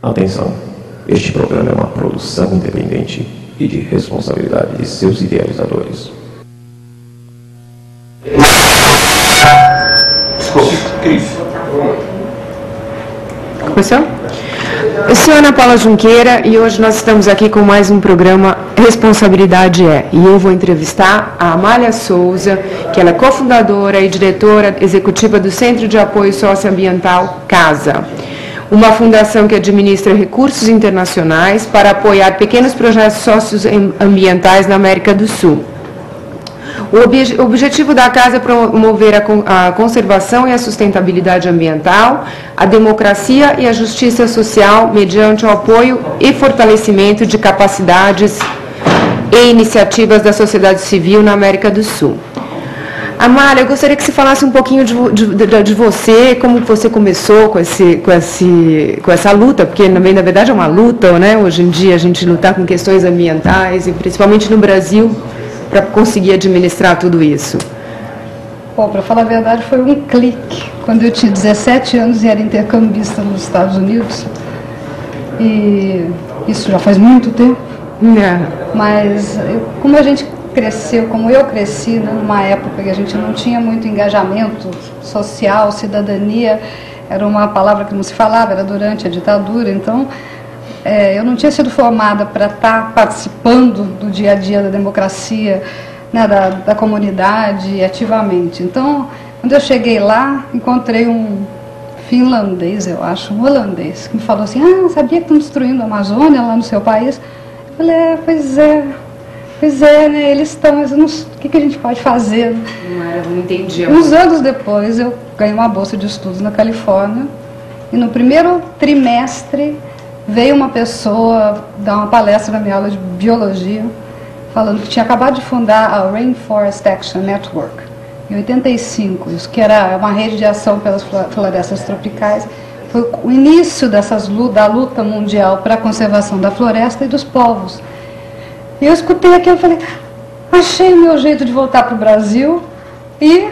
Atenção, este programa é uma produção independente e de responsabilidade de seus idealizadores. Começou? Eu sou Ana Paula Junqueira e hoje nós estamos aqui com mais um programa Responsabilidade É. E eu vou entrevistar a Amália Souza, que ela é cofundadora e diretora executiva do Centro de Apoio Socioambiental CASA, uma fundação que administra recursos internacionais para apoiar pequenos projetos socioambientais na América do Sul. O objetivo da CASA é promover a conservação e a sustentabilidade ambiental, a democracia e a justiça social mediante o apoio e fortalecimento de capacidades e iniciativas da sociedade civil na América do Sul. Amália, eu gostaria que você falasse um pouquinho de você, como você começou com essa luta, porque na verdade é uma luta, né? Hoje em dia a gente lutar com questões ambientais, e principalmente no Brasil, para conseguir administrar tudo isso. Bom, para falar a verdade, foi um clique. Quando eu tinha 17 anos e era intercambista nos Estados Unidos, e isso já faz muito tempo, mas como a gente cresceu, como eu cresci, né, numa época que a gente não tinha muito engajamento social, cidadania, era uma palavra que não se falava, era durante a ditadura, então eu não tinha sido formada para estar participando do dia a dia da democracia, né, da comunidade ativamente. Então, quando eu cheguei lá, encontrei um finlandês, eu acho, um holandês, que me falou assim: sabia que estão destruindo a Amazônia lá no seu país? Eu falei: pois é, né, eles estão, mas o que a gente pode fazer? Não entendi. Uns anos depois, eu ganhei uma bolsa de estudos na Califórnia, e no primeiro trimestre veio uma pessoa dar uma palestra na minha aula de biologia, falando que tinha acabado de fundar a Rainforest Action Network, em 85, isso que era uma rede de ação pelas florestas tropicais. Foi o início da luta mundial para a conservação da floresta e dos povos. E eu escutei aquilo e falei: achei o meu jeito de voltar para o Brasil E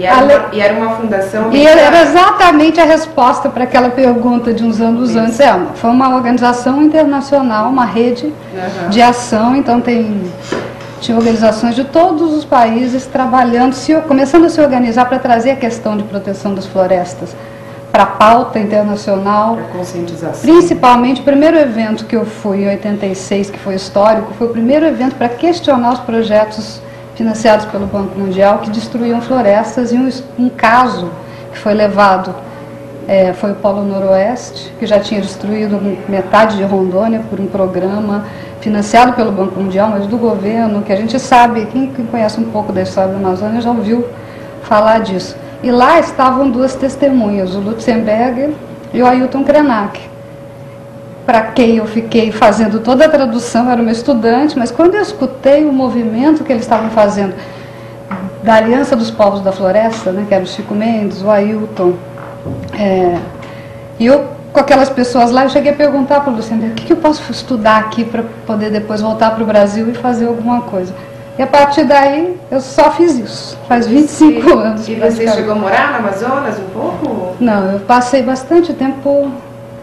era uma fundação... E era exatamente a resposta para aquela pergunta de uns anos antes. Foi uma organização internacional, uma rede de ação, então tinha organizações de todos os países trabalhando, começando a se organizar para trazer a questão de proteção das florestas para a pauta internacional. Para conscientização. Principalmente, o primeiro evento que eu fui em 86, que foi histórico, foi o primeiro evento para questionar os projetos financiados pelo Banco Mundial, que destruíam florestas, e um caso que foi levado foi o Polo Noroeste, que já tinha destruído metade de Rondônia por um programa financiado pelo Banco Mundial, mas do governo, que a gente sabe, quem conhece um pouco da história da Amazônia já ouviu falar disso. E lá estavam duas testemunhas, o Lutzenberger e o Ailton Krenak, para quem eu fiquei fazendo toda a tradução, eu era uma estudante, mas quando eu escutei o movimento que eles estavam fazendo, da Aliança dos Povos da Floresta, né, que era o Chico Mendes, o Ailton, e eu, com aquelas pessoas lá, eu cheguei a perguntar para o Luciano: o que eu posso estudar aqui para poder depois voltar para o Brasil e fazer alguma coisa? E a partir daí, eu só fiz isso, faz 25 anos. E você chegou a morar no Amazonas um pouco? Não, eu passei bastante tempo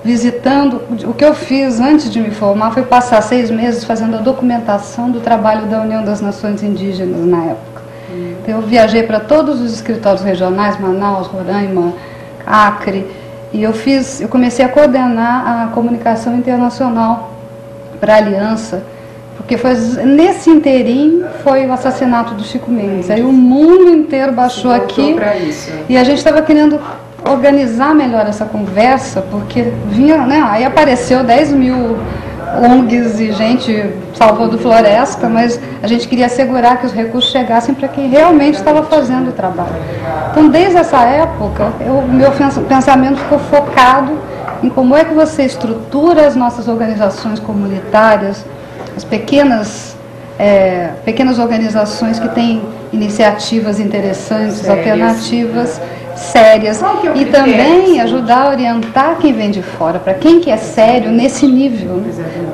visitando. O que eu fiz antes de me formar foi passar 6 meses fazendo a documentação do trabalho da União das Nações Indígenas na época. Então, eu viajei para todos os escritórios regionais, Manaus, Roraima, Acre, e eu comecei a coordenar a comunicação internacional para a Aliança, porque nesse inteirinho foi o assassinato do Chico Mendes. Aí o mundo inteiro baixou aqui, e a gente estava querendo organizar melhor essa conversa, porque vinha, né, aí apareceu 10 mil ONGs e gente salvando floresta, mas a gente queria assegurar que os recursos chegassem para quem realmente estava fazendo o trabalho. Então, desde essa época, o meu pensamento ficou focado em como é que você estrutura as nossas organizações comunitárias, as pequenas organizações que têm iniciativas interessantes, alternativas, sérias, e também ajudar a orientar quem vem de fora, para quem que é sério nesse nível, né?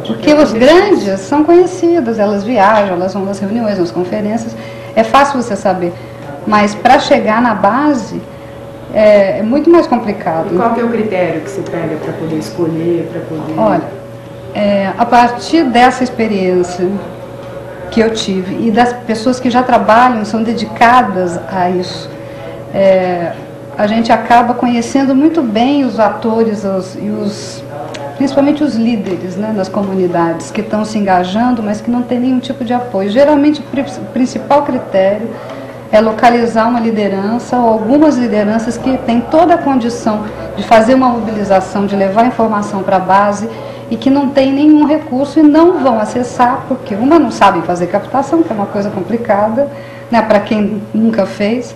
Porque os grandes são conhecidos, elas viajam, elas vão nas reuniões, nas conferências, é fácil você saber, mas para chegar na base, é muito mais complicado. E qual que é o critério que se pega para poder escolher, para poder... Olha, a partir dessa experiência que eu tive e das pessoas que já trabalham, são dedicadas a isso, a gente acaba conhecendo muito bem os atores principalmente os líderes, né, nas comunidades que estão se engajando, mas que não tem nenhum tipo de apoio. Geralmente o principal critério é localizar uma liderança ou algumas lideranças que têm toda a condição de fazer uma mobilização, de levar informação para a base e que não tem nenhum recurso e não vão acessar, porque uma não sabe fazer captação, que é uma coisa complicada, né, para quem nunca fez,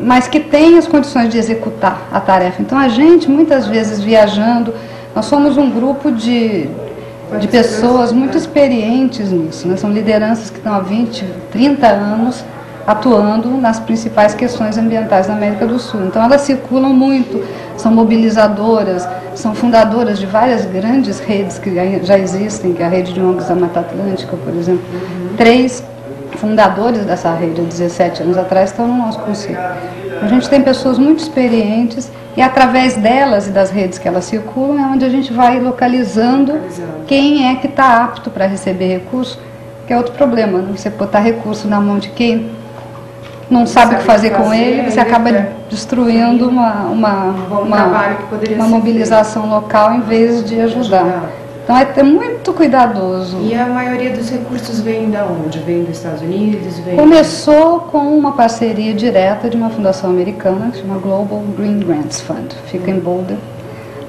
mas que tem as condições de executar a tarefa. Então a gente, muitas vezes viajando, nós somos um grupo de pessoas muito experientes nisso, né? São lideranças que estão há 20, 30 anos atuando nas principais questões ambientais da América do Sul. Então elas circulam muito, são mobilizadoras, são fundadoras de várias grandes redes que já existem, que é a rede de ONGs da Mata Atlântica, por exemplo. 3 fundadores dessa rede, há 17 anos atrás, estão no nosso conselho. A gente tem pessoas muito experientes e através delas e das redes que elas circulam é onde a gente vai localizando quem é que está apto para receber recurso, que é outro problema, né? Você botar recurso na mão de quem não sabe o que fazer com ele, você acaba destruindo uma mobilização local em vez de ajudar. Então é muito cuidadoso. E a maioria dos recursos vem de onde? Vem dos Estados Unidos? Começou com uma parceria direta de uma fundação americana que se chama Global Green Grants Fund, fica em Boulder,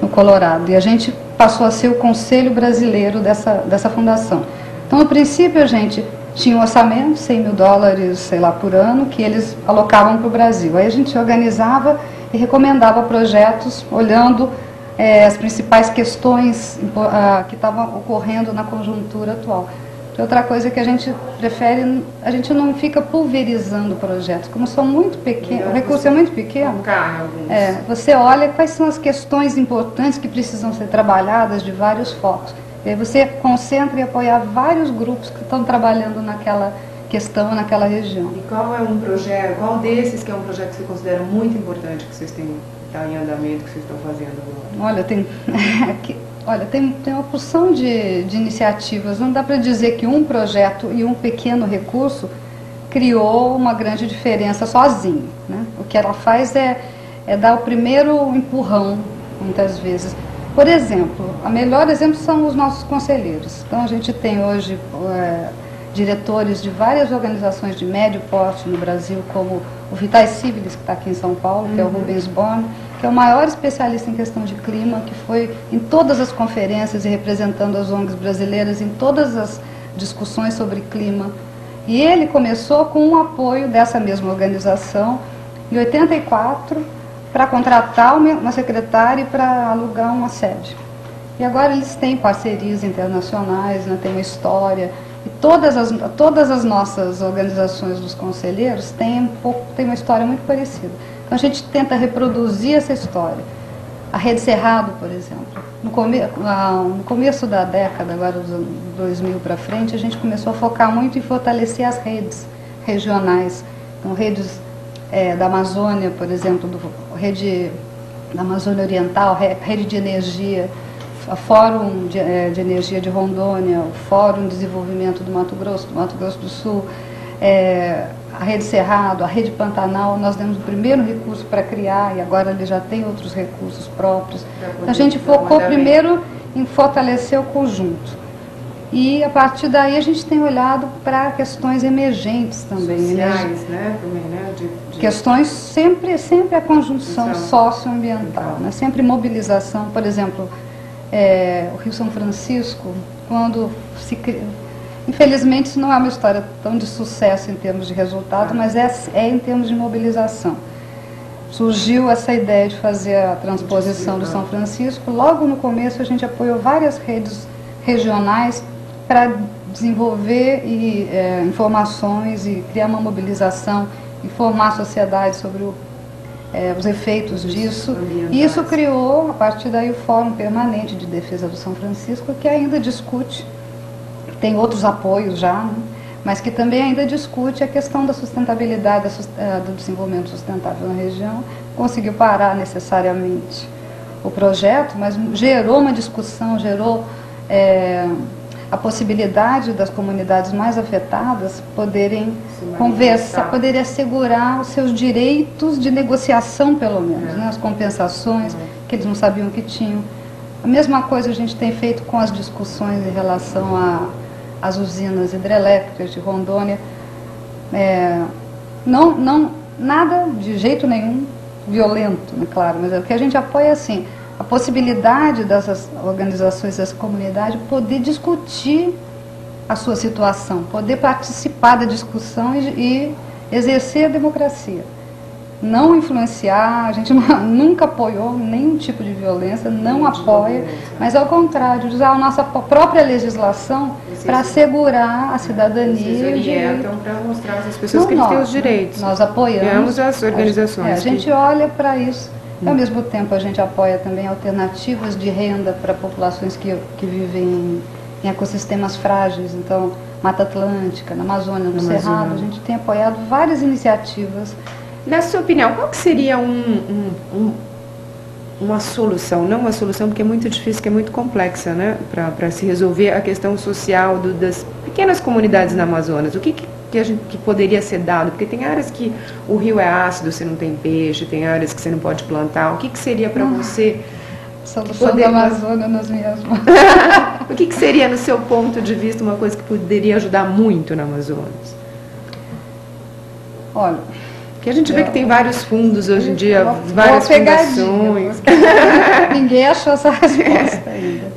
no Colorado. E a gente passou a ser o conselho brasileiro dessa fundação. Então, no princípio, a gente tinha um orçamento, 100 mil dólares, sei lá, por ano, que eles alocavam para o Brasil. Aí a gente organizava e recomendava projetos olhando as principais questões que estavam ocorrendo na conjuntura atual. Outra coisa que a gente prefere, a gente não fica pulverizando projetos, como são muito pequenos, o recurso é muito pequeno, você olha quais são as questões importantes que precisam ser trabalhadas de vários focos. E aí você concentra e apoia vários grupos que estão trabalhando naquela questão, naquela região. E qual é um projeto, qual desses que é um projeto que você considera muito importante que vocês têm? Está em andamento, que vocês estão fazendo agora? Olha, tem uma porção de iniciativas. Não dá para dizer que um projeto e um pequeno recurso criou uma grande diferença sozinho, né? O que ela faz é dar o primeiro empurrão, muitas vezes. Por exemplo, o melhor exemplo são os nossos conselheiros. Então a gente tem hoje diretores de várias organizações de médio porte no Brasil, como o Vitais Civilis, que está aqui em São Paulo, que é o Rubens Born, que é o maior especialista em questão de clima, que foi em todas as conferências e representando as ONGs brasileiras em todas as discussões sobre clima. E ele começou com o apoio dessa mesma organização, em 84, para contratar uma secretária e para alugar uma sede. E agora eles têm parcerias internacionais, né, tem uma história. E todas as nossas organizações dos conselheiros têm uma história muito parecida. Então a gente tenta reproduzir essa história. A Rede Cerrado, por exemplo, no começo da década, agora dos anos 2000 para frente, a gente começou a focar muito em fortalecer as redes regionais. Então, redes da Amazônia, por exemplo, rede da Amazônia Oriental, rede de energia, a Fórum de Energia de Rondônia, o Fórum de Desenvolvimento do Mato Grosso do Sul, a Rede Cerrado, a Rede Pantanal. Nós demos o primeiro recurso para criar e agora ele já tem outros recursos próprios. A gente focou primeiro em fortalecer o conjunto. E a partir daí a gente tem olhado para questões emergentes também. Sociais, né? Também, né? Questões sempre a conjunção socioambiental, né? Sempre mobilização, por exemplo, o Rio São Francisco, quando se cria, infelizmente isso não é uma história tão de sucesso em termos de resultado, mas é em termos de mobilização. Surgiu essa ideia de fazer a transposição do São Francisco. Logo no começo a gente apoiou várias redes regionais para desenvolver informações e criar uma mobilização, informar a sociedade sobre os efeitos disso. E isso criou, a partir daí, o Fórum Permanente de Defesa do São Francisco, que ainda discute, tem outros apoios já, né? mas que também ainda discute a questão da sustentabilidade, do desenvolvimento sustentável na região. Conseguiu parar necessariamente o projeto, mas gerou uma discussão, gerou a possibilidade das comunidades mais afetadas poderem conversar, poderem assegurar os seus direitos de negociação, pelo menos, né, as compensações que eles não sabiam que tinham. A mesma coisa a gente tem feito com as discussões em relação às usinas hidrelétricas de Rondônia. Nada de jeito nenhum violento, né, claro, mas o que a gente apoia é assim, a possibilidade dessas organizações, dessa comunidade poder discutir a sua situação, poder participar da discussão e exercer a democracia. Não influenciar, a gente nunca apoiou nenhum tipo de violência, não apoia, mas ao contrário, usar a nossa própria legislação para assegurar a cidadania. Vocês orientam para mostrar às pessoas que eles têm os direitos. Nós apoiamos as organizações. A gente olha para isso. Ao mesmo tempo, a gente apoia também alternativas de renda para populações que vivem em ecossistemas frágeis. Então, Mata Atlântica, na Amazônia, no Cerrado, a gente tem apoiado várias iniciativas. Na sua opinião, qual que seria uma solução? Não uma solução, porque é muito difícil, que é muito complexa, né? Para se resolver a questão social das pequenas comunidades na Amazonas. O que poderia ser dado? Porque tem áreas que o rio é ácido, você não tem peixe, tem áreas que você não pode plantar. O que seria para você... Solução da Amazônia nas minhas mãos. O que seria, no seu ponto de vista, uma coisa que poderia ajudar muito na Amazonas? Olha... Que a gente vê que tem vários fundos hoje em dia, várias fundações. Ninguém achou essa resposta ainda.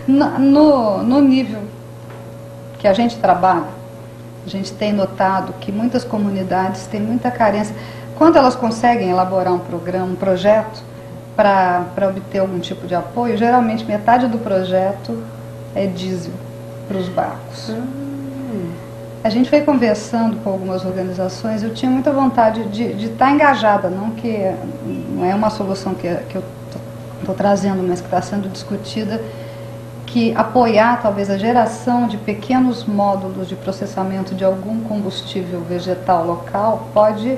No nível que a gente trabalha, a gente tem notado que muitas comunidades têm muita carência. Quando elas conseguem elaborar um programa, um projeto, para obter algum tipo de apoio, geralmente metade do projeto é diesel para os barcos. A gente foi conversando com algumas organizações, eu tinha muita vontade de estar engajada, não é uma solução que eu estou trazendo, mas que está sendo discutida, que apoiar talvez a geração de pequenos módulos de processamento de algum combustível vegetal local pode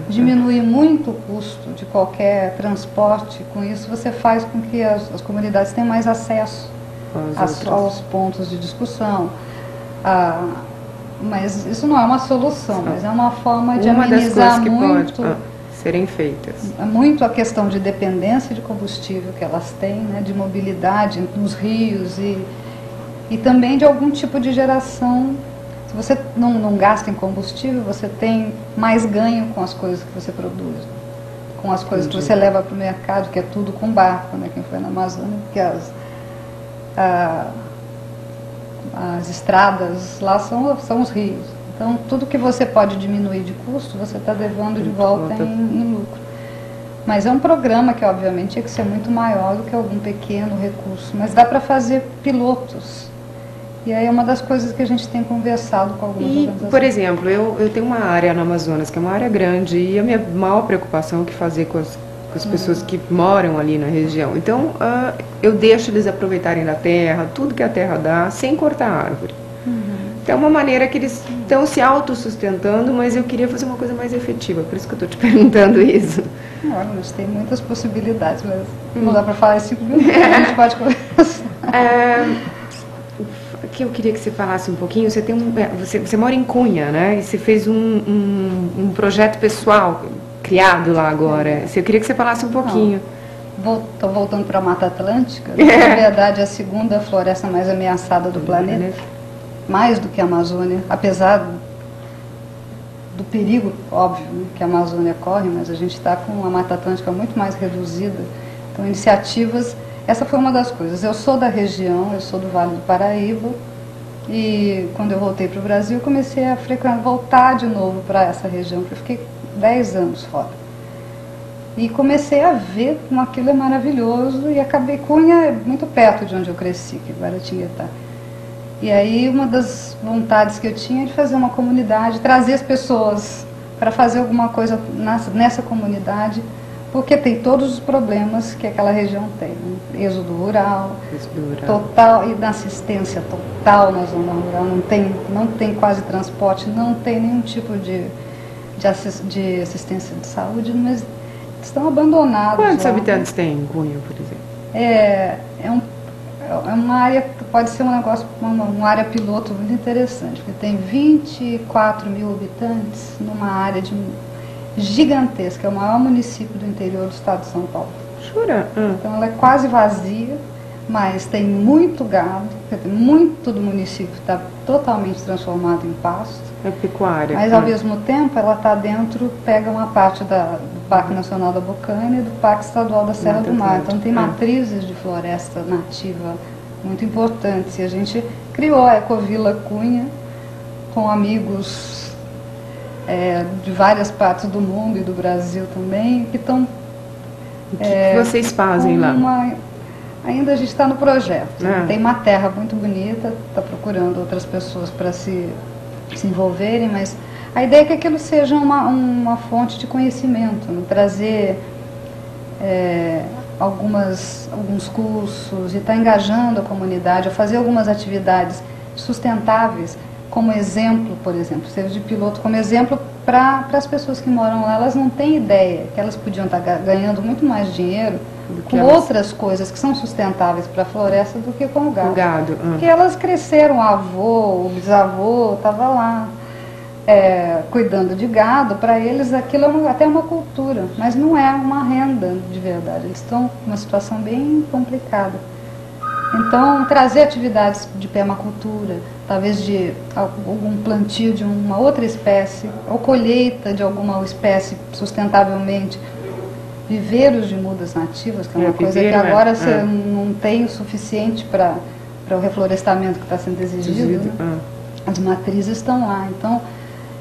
diminuir muito o custo de qualquer transporte. Com isso você faz com que as comunidades tenham mais acesso aos pontos de discussão. Mas isso não é uma solução, mas é uma forma de amenizar muito, serem feitas. Muito a questão de dependência de combustível que elas têm, né, de mobilidade nos rios e também de algum tipo de geração. Se você não gasta em combustível, você tem mais ganho com as coisas que você produz, com as coisas que você leva para o mercado, que é tudo com barco, né, quem foi na Amazônia, porque as estradas lá são os rios. Então, tudo que você pode diminuir de custo, você está levando de volta em lucro. Mas é um programa que, obviamente, tinha que ser muito maior do que algum pequeno recurso. Mas dá para fazer pilotos. E aí é uma das coisas que a gente tem conversado com algumas organizações. Por exemplo, eu tenho uma área no Amazonas, que é uma área grande, e a minha maior preocupação é o que fazer com as pessoas que moram ali na região. Então, eu deixo eles aproveitarem da terra, tudo que a terra dá, sem cortar a árvore. Então, é uma maneira que eles estão se autossustentando, mas eu queria fazer uma coisa mais efetiva, por isso que eu estou te perguntando isso. Olha, mas tem muitas possibilidades, mas não dá para falar em 5 minutos, a gente pode conversar. Que eu queria que você falasse um pouquinho, você mora em Cunha, né? E você fez um projeto pessoal criado lá agora. Eu queria que você falasse um pouquinho. Estou voltando para a Mata Atlântica. Na verdade, é a segunda floresta mais ameaçada do planeta. Mais do que a Amazônia, apesar do perigo, óbvio, né, que a Amazônia corre, mas a gente está com uma Mata Atlântica muito mais reduzida. Então, iniciativas, essa foi uma das coisas. Eu sou da região, eu sou do Vale do Paraíba, e quando eu voltei para o Brasil, comecei a voltar de novo para essa região, porque eu fiquei 10 anos fora. E comecei a ver como aquilo é maravilhoso, e acabei, Cunha é muito perto de onde eu cresci, que é Guaratinguetá. E aí uma das vontades que eu tinha é de fazer uma comunidade, trazer as pessoas para fazer alguma coisa nessa comunidade, porque tem todos os problemas que aquela região tem, né? Êxodo rural, total, e da assistência total na zona rural, não tem quase transporte, não tem nenhum tipo de assistência de saúde, mas estão abandonados. Quantos lá, habitantes tem em Cunha, por exemplo? É uma área, pode ser um negócio, uma área piloto muito interessante, porque tem 24 mil habitantes numa área gigantesca, é o maior município do interior do estado de São Paulo. Jura? Então ela é quase vazia, mas tem muito gado, muito do município está totalmente transformado em pasto. É pecuária. Mas ao mesmo tempo ela está dentro, pega uma parte do Parque Nacional da Bocaina e do Parque Estadual da Serra do Mar. Então tem matrizes de floresta nativa muito importantes. E a gente criou a Ecovila Cunha com amigos de várias partes do mundo e do Brasil também, que estão... O que vocês fazem lá? Ainda a gente está no projeto. Tem uma terra muito bonita, está procurando outras pessoas para se envolverem, mas a ideia é que aquilo seja uma fonte de conhecimento, né? Trazer alguns cursos e estar engajando a comunidade, a fazer algumas atividades sustentáveis, como exemplo, por exemplo, ser de piloto como exemplo para as pessoas que moram lá. Elas não têm ideia que elas podiam estar ganhando muito mais dinheiro com outras coisas que são sustentáveis para a floresta do que com o gado. Porque elas cresceram, o avô, o bisavô estava lá cuidando de gado. Para eles aquilo é até uma cultura, mas não é uma renda de verdade. Eles estão numa situação bem complicada. Então, trazer atividades de permacultura, talvez de algum plantio de uma outra espécie, ou colheita de alguma espécie sustentavelmente, viveiros de mudas nativas, que é uma coisa que agora você não tem o suficiente para o reflorestamento que está sendo exigido. Né? As matrizes estão lá. Então,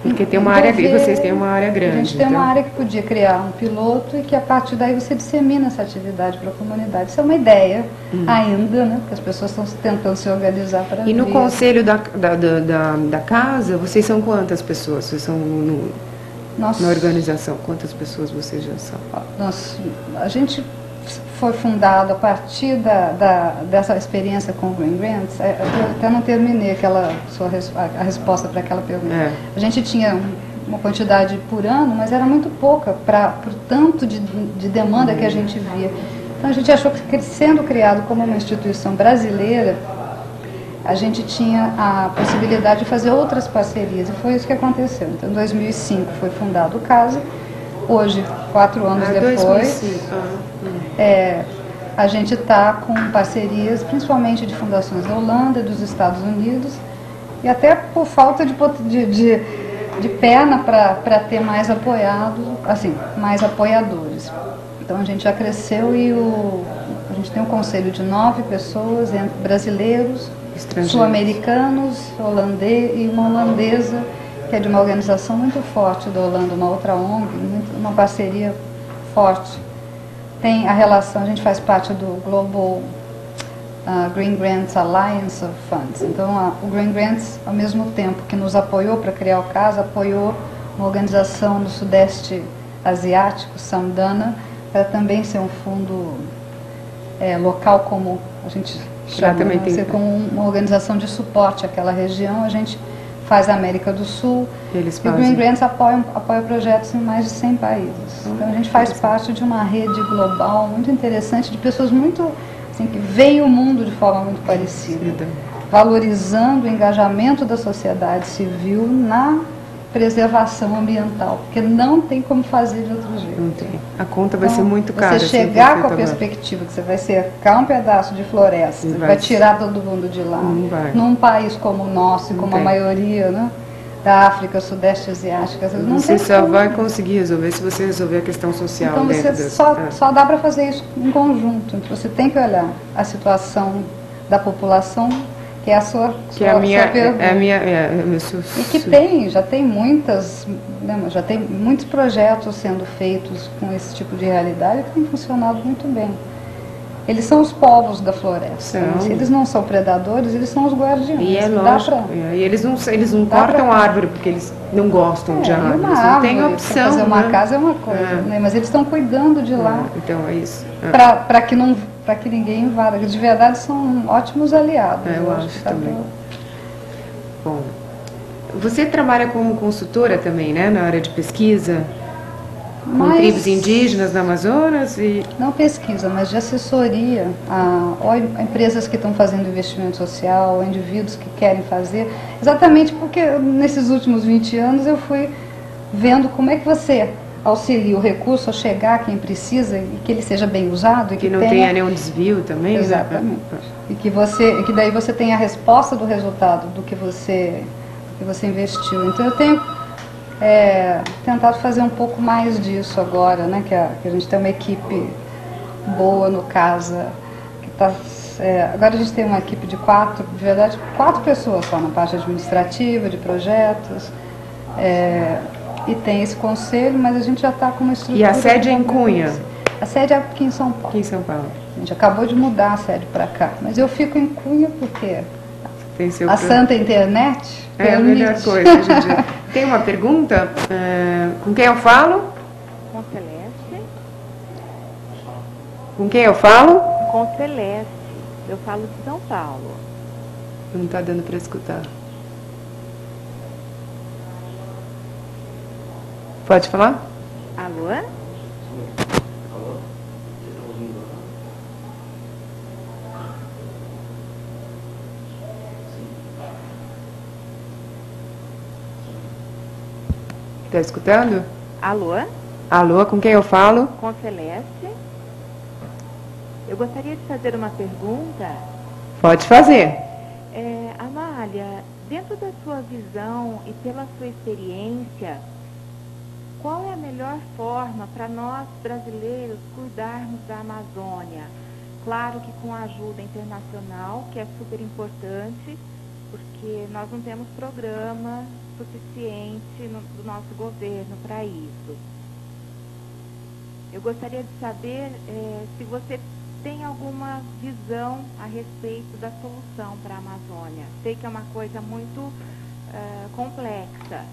porque tem uma área, vocês têm uma área grande. A gente tem uma área que podia criar um piloto e que a partir daí você dissemina essa atividade para a comunidade. Isso é uma ideia ainda, né? Porque as pessoas estão tentando se organizar para... E no conselho da casa, vocês são quantas pessoas? Vocês são na organização, quantas pessoas vocês já são? A gente foi fundado a partir dessa experiência com o Green Grants. Eu até não terminei a resposta para aquela pergunta. A gente tinha uma quantidade por ano, mas era muito pouca para o tanto de demanda que a gente via. Então a gente achou que, sendo criado como uma instituição brasileira, a gente tinha a possibilidade de fazer outras parcerias, e foi isso que aconteceu. Então, em 2005 foi fundado o CASA. Hoje, 4 anos depois, a gente está com parcerias, principalmente de fundações da Holanda, dos Estados Unidos, e até por falta de perna para ter mais mais apoiadores. Então a gente já cresceu e a gente tem um conselho de 9 pessoas, entre brasileiros, sul-americanos, holandês e uma holandesa, que é de uma organização muito forte da Holanda, uma outra ONG, uma parceria forte. Tem a relação, a gente faz parte do Global Green Grants Alliance of Funds. Então o Green Grants, ao mesmo tempo que nos apoiou para criar o CASA, apoiou uma organização no Sudeste Asiático, Samdana, para também ser um fundo local, como a gente chama, ser como uma organização de suporte àquela região. A gente faz a América do Sul, e o Green Grants apoia projetos em mais de 100 países. Então a gente faz parte de uma rede global muito interessante, de pessoas muito, assim, que veem o mundo de forma muito parecida, valorizando o engajamento da sociedade civil na preservação ambiental, porque não tem como fazer de outro jeito. Não tem. A conta vai ser muito cara. Você chegar com a perspectiva que você vai cercar um pedaço de floresta, vai tirar todo mundo de lá, num país como o nosso, como a maioria, né, da África, Sudeste Asiática, você só vai conseguir resolver se você resolver a questão social. Então você só dá para fazer isso em conjunto. Então, você tem que olhar a situação da população, que é a sua pergunta. E que já tem muitos projetos sendo feitos com esse tipo de realidade que tem funcionado muito bem. Eles são os povos da floresta. São. Se eles não são predadores, eles são os guardiões. E é Dá lógico, pra- e eles não dá cortam pra- árvore porque eles não gostam de e árvore. uma Eles não têm árvore, opção, pra fazer uma né? casa é uma coisa, É. né? Mas eles estão cuidando de lá Então é isso. para que ninguém invada. De verdade são ótimos aliados. Eu acho acho que tá também. bom. Bom, você trabalha como consultora também, né, na área de pesquisa, com Mas- tribos indígenas no Amazonas e Não pesquisa, mas de assessoria a empresas que estão fazendo investimento social, a indivíduos que querem fazer, exatamente porque nesses últimos 20 anos eu fui vendo como é que você auxilia o recurso a chegar a quem precisa e que ele seja bem usado e que que não tenha nenhum desvio também, Exatamente. né? E que daí você tenha a resposta do resultado do que você investiu. Então eu tenho tentado fazer um pouco mais disso agora, né? Que a gente tem uma equipe boa no CASA, que tá, agora a gente tem uma equipe de de verdade, 4 pessoas só na parte administrativa, de projetos, e tem esse conselho, mas a gente já está com uma estrutura... E a sede é em Cunha? A sede é aqui em São Paulo. Aqui em São Paulo. A gente acabou de mudar a sede para cá, mas eu fico em Cunha porque Tem seu a santa internet é a permite. melhor coisa hoje em dia. Tem uma pergunta? Com quem eu falo? Com Celeste. Com quem eu falo? Com Celeste. Eu falo de São Paulo. Não está dando para escutar. Pode falar? Alô? Está escutando? Alô? Alô, com quem eu falo? Com Celeste. Eu gostaria de fazer uma pergunta. Pode fazer. Amália, dentro da sua visão e pela sua experiência, qual é a melhor forma para nós brasileiros cuidarmos da Amazônia? Claro que com a ajuda internacional, que é super importante, porque nós não temos programa suficiente do nosso governo para isso. Eu gostaria de saber se você tem alguma visão a respeito da solução para a Amazônia. Sei que é uma coisa muito complexa,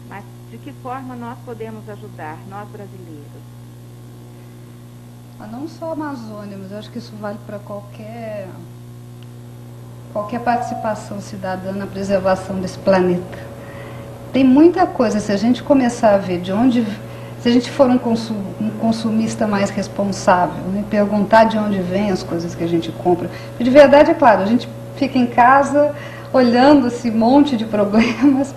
mas de que forma nós podemos ajudar, nós brasileiros? Não só a Amazônia, mas eu acho que isso vale para qualquer participação cidadã na preservação desse planeta. Tem muita coisa, se a gente começar a ver se a gente for um consumista mais responsável, né, perguntar de onde vêm as coisas que a gente compra. De verdade, é claro, a gente fica em casa olhando esse monte de problemas,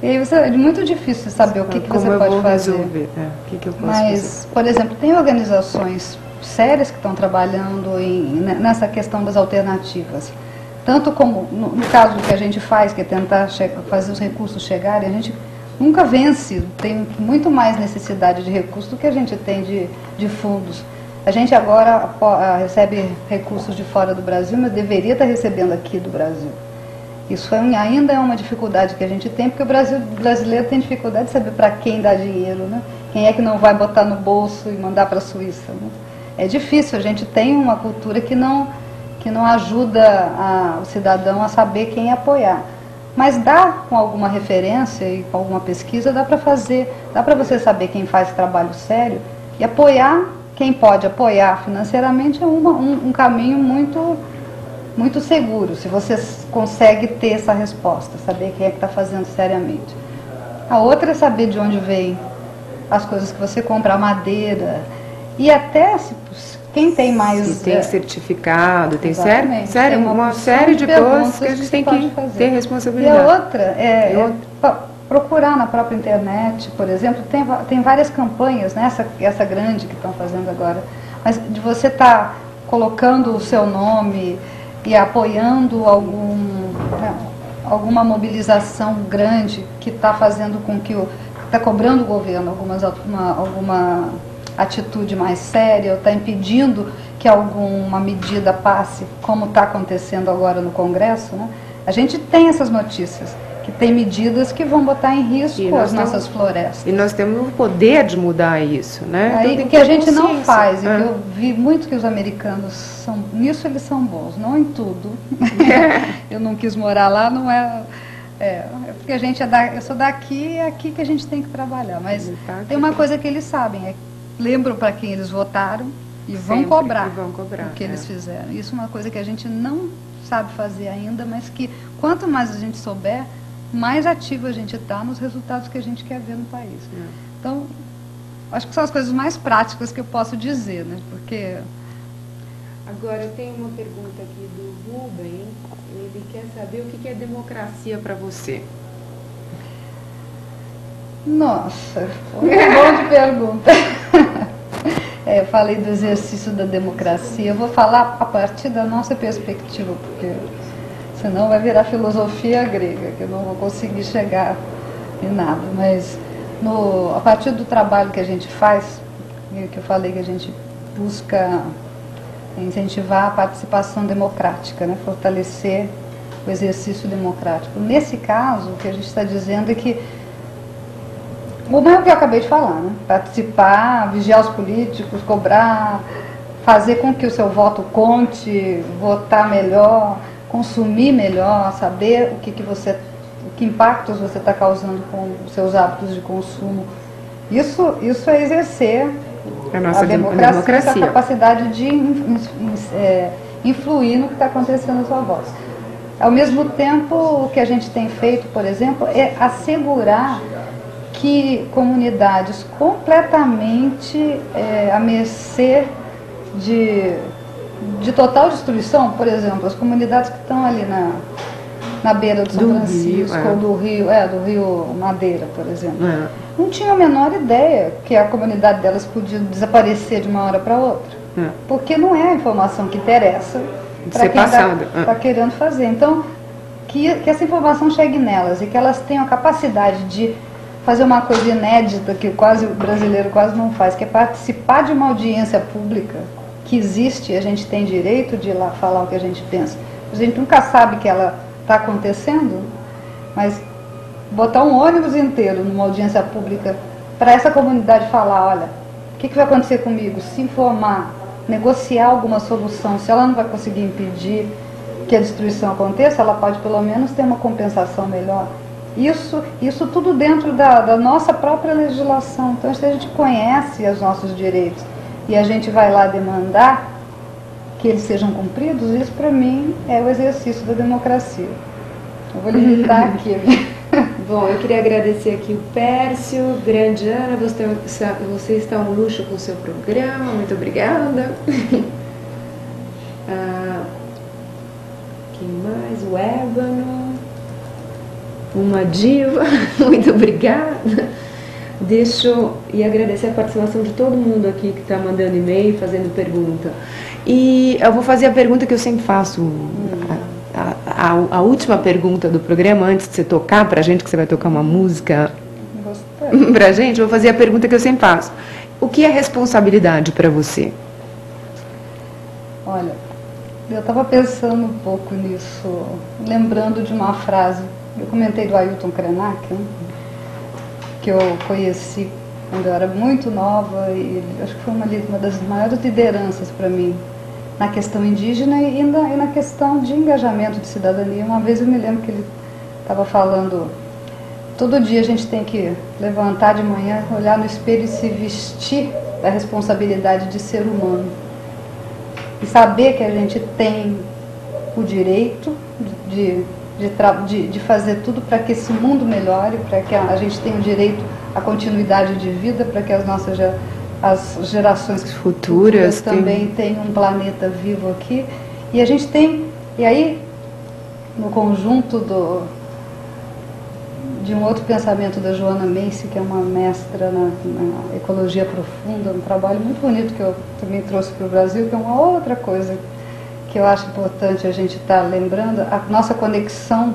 e aí é muito difícil saber o que você pode fazer. Resolver? O que eu posso Mas, fazer? por exemplo, tem organizações sérias que estão trabalhando nessa questão das alternativas. Tanto como, no caso que a gente faz, que é tentar fazer os recursos chegarem, a gente nunca vence, tem muito mais necessidade de recursos do que a gente tem de fundos. A gente agora recebe recursos de fora do Brasil, mas deveria estar recebendo aqui do Brasil. Isso ainda é uma dificuldade que a gente tem, porque o brasileiro tem dificuldade de saber para quem dá dinheiro, né? Quem é que não vai botar no bolso e mandar para a Suíça, né? É difícil, a gente tem uma cultura que não ajuda o cidadão a saber quem apoiar. Mas com alguma referência e com alguma pesquisa, dá para você saber quem faz trabalho sério e apoiar. Quem pode apoiar financeiramente é um caminho muito seguro, se você consegue ter essa resposta, saber quem é que está fazendo seriamente. A outra é saber de onde vem as coisas que você compra, a madeira, e até quem tem mais... Se tem certificado, tem uma porção série de coisas que a perguntas gente tem pode que fazer. ter responsabilidade. E a outra é procurar na própria internet, por exemplo, tem várias campanhas, né, essa grande que estão fazendo agora, mas de você estar colocando o seu nome e apoiando alguma mobilização grande que está fazendo com que está cobrando o governo alguma atitude mais séria, ou está impedindo que alguma medida passe, como está acontecendo agora no Congresso, né? A gente tem essas notícias. que tem medidas que vão botar em risco as nossas florestas. E nós temos o poder de mudar isso, né? Aí, então, o que a gente não faz, e Ah. que eu vi muito que os americanos são, nisso eles são bons, não em tudo. Eu não quis morar lá, não é porque a gente eu sou daqui, é aqui que a gente tem que trabalhar. Mas tem uma coisa que eles sabem, lembram para quem eles votaram e vão cobrar o que eles fizeram. Isso é uma coisa que a gente não sabe fazer ainda, mas que quanto mais a gente souber, mais ativo a gente está nos resultados que a gente quer ver no país. Então, acho que são as coisas mais práticas que eu posso dizer, né? Porque... Agora, eu tenho uma pergunta aqui do Rubem. Ele quer saber o que é democracia para você. Nossa, foi um monte de pergunta. Eu falei do exercício da democracia. Eu vou falar a partir da nossa perspectiva, porque senão vai virar filosofia grega, que eu não vou conseguir chegar em nada. Mas a partir do trabalho que a gente faz, que eu falei que a gente busca incentivar a participação democrática, né? Fortalecer o exercício democrático. Nesse caso, o que a gente está dizendo é que o mesmo que eu acabei de falar, né? Participar, vigiar os políticos, cobrar, fazer com que o seu voto conte, votar melhor, consumir melhor, saber que impactos você está causando com os seus hábitos de consumo. Isso é exercer a democracia, a capacidade de influir no que está acontecendo à sua voz. Ao mesmo tempo, o que a gente tem feito, por exemplo, é assegurar que comunidades completamente à mercê de total destruição, por exemplo, as comunidades que estão ali na beira do São Francisco, ou do Rio Madeira, por exemplo, não tinham a menor ideia que a comunidade delas podia desaparecer de uma hora para outra, porque não é a informação que interessa para quem está querendo fazer. Então, que essa informação chegue nelas e que elas tenham a capacidade de fazer uma coisa inédita que o brasileiro quase não faz, que é participar de uma audiência pública que existe e a gente tem direito de ir lá falar o que a gente pensa. A gente nunca sabe que ela está acontecendo, mas botar um ônibus inteiro numa audiência pública para essa comunidade falar, olha, o que vai acontecer comigo? Se informar, negociar alguma solução, se ela não vai conseguir impedir que a destruição aconteça, ela pode pelo menos ter uma compensação melhor. Isso tudo dentro da nossa própria legislação. Então, se a gente conhece os nossos direitos e a gente vai lá demandar que eles sejam cumpridos, isso para mim é o exercício da democracia. Eu vou limitar aqui. Bom, eu queria agradecer aqui o Pércio, grande Ana, você está um luxo com o seu programa, muito obrigada. Quem mais? O Ébano, uma diva, muito obrigada. E agradecer a participação de todo mundo aqui que está mandando e-mail, fazendo pergunta. E eu vou fazer a pergunta que eu sempre faço, a última pergunta do programa, antes de você tocar pra gente, que você vai tocar uma música pra gente, eu vou fazer a pergunta que eu sempre faço. O que é responsabilidade para você? Olha, eu estava pensando um pouco nisso, lembrando de uma frase, eu comentei do Ailton Krenak, né, que eu conheci quando eu era muito nova, e acho que foi uma das maiores lideranças para mim na questão indígena e na questão de engajamento de cidadania. Uma vez eu me lembro que ele estava falando, todo dia a gente tem que levantar de manhã, olhar no espelho e se vestir da responsabilidade de ser humano. E saber que a gente tem o direito de fazer tudo para que esse mundo melhore, para que a gente tenha o direito à continuidade de vida, para que as gerações futuras também tenham um planeta vivo aqui. E a gente tem, e aí, no conjunto de um outro pensamento da Joana Macy, que é uma mestra na ecologia profunda, um trabalho muito bonito que eu também trouxe para o Brasil, que é uma outra coisa que eu acho importante a gente estar lembrando, a nossa conexão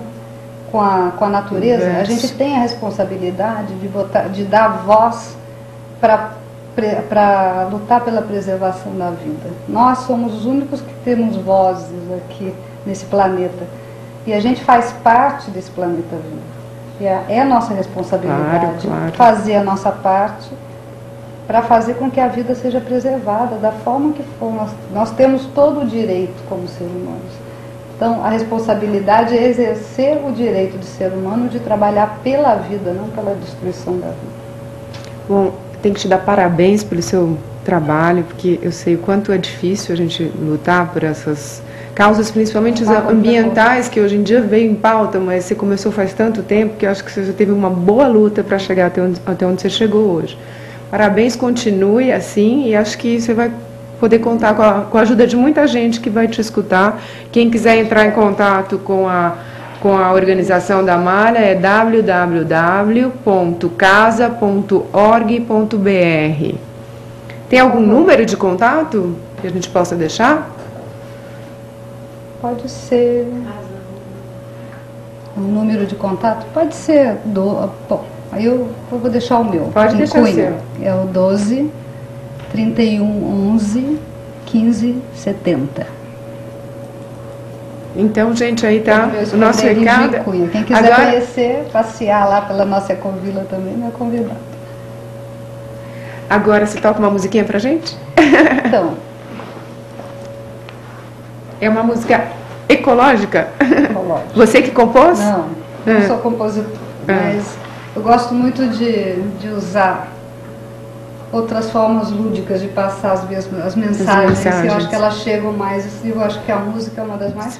com a natureza. A gente tem a responsabilidade de dar voz para lutar pela preservação da vida. Nós somos os únicos que temos vozes aqui nesse planeta. E a gente faz parte desse planeta vivo. E é nossa responsabilidade Claro. fazer a nossa parte para fazer com que a vida seja preservada da forma que for. Nós temos todo o direito como seres humanos. Então, a responsabilidade é exercer o direito de ser humano de trabalhar pela vida, não pela destruição da vida. Bom, tenho que te dar parabéns pelo seu trabalho, porque eu sei o quanto é difícil a gente lutar por essas causas, principalmente as ambientais, que hoje em dia veio em pauta, mas você começou faz tanto tempo que eu acho que você já teve uma boa luta para chegar até onde você chegou hoje. Parabéns, continue assim, e acho que você vai poder contar com a ajuda de muita gente que vai te escutar. Quem quiser entrar em contato com a organização da Amália é www.casa.org.br. Tem algum número de contato que a gente possa deixar? Pode ser um número de contato, pode ser aí eu vou deixar o meu. Pode deixar o seu. É o 12 31 11 15 70. Então, gente, aí tá o nosso recado. Quem quiser conhecer, passear lá pela nossa Ecovila também, é convidado. Agora você toca uma musiquinha pra gente? Então. É uma música ecológica? Ecológica. Você que compôs? Não sou compositor, mas eu gosto muito de usar outras formas lúdicas de passar as mensagens. Eu acho que elas chegam mais, eu acho que a música é uma das mais